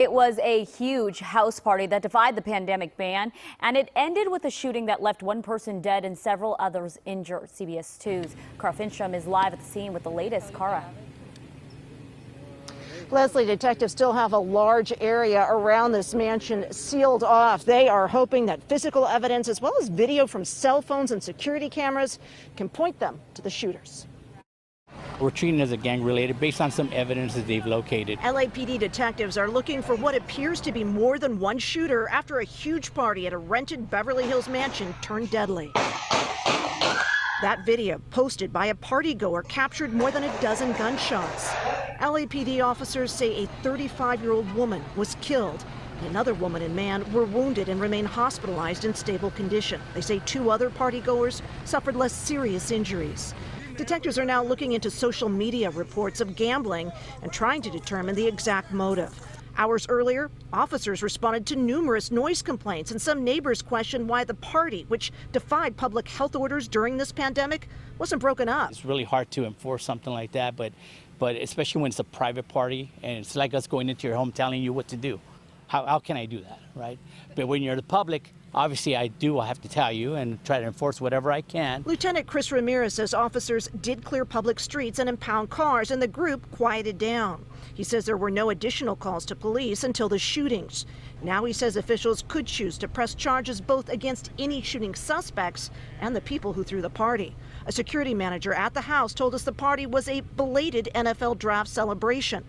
It was a huge house party that defied the pandemic ban, and it ended with a shooting that left one person dead and several others injured. CBS 2's Finnstrom is live at the scene with the latest. Cara. Leslie, detectives still have a large area around this mansion sealed off. They are hoping that physical evidence, as well as video from cell phones and security cameras, can point them to the shooters. We're treating it as a gang related based on some evidence that they've located. LAPD detectives are looking for what appears to be more than one shooter after a huge party at a rented Beverly Hills mansion turned deadly. That video, posted by a partygoer, captured more than a dozen gunshots. LAPD officers say a 35-year-old woman was killed. Another woman and man were wounded and remain hospitalized in stable condition. They say two other partygoers suffered less serious injuries. Detectives are now looking into social media reports of gambling and trying to determine the exact motive. Hours earlier, officers responded to numerous noise complaints, and some neighbors questioned why the party, which defied public health orders during this pandemic, wasn't broken up. It's really hard to enforce something like that, but especially when it's a private party and it's like us going into your home telling you what to do. How can I do that, right? But when you're the public, obviously I have to tell you and try to enforce whatever I can. Lieutenant Chris Ramirez says officers did clear public streets and impound cars, and the group quieted down. He says there were no additional calls to police until the shootings. Now he says officials could choose to press charges both against any shooting suspects and the people who threw the party. A security manager at the house told us the party was a belated NFL draft celebration.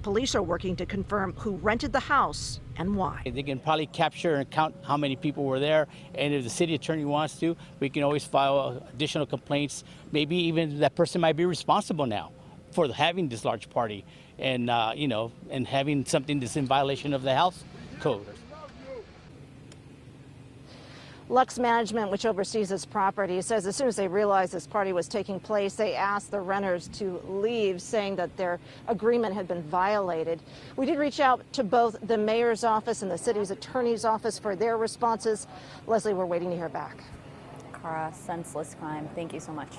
Police are working to confirm who rented the house and why. They can probably capture and count how many people were there, and if the city attorney wants to, we can always file additional complaints. Maybe even that person might be responsible now for having this large party and and having something that's in violation of the health code. Lux Management, which oversees this property, says as soon as they realized this party was taking place, they asked the renters to leave, saying that their agreement had been violated. We did reach out to both the mayor's office and the city's attorney's office for their responses. Leslie, we're waiting to hear back. Cara, senseless crime. Thank you so much.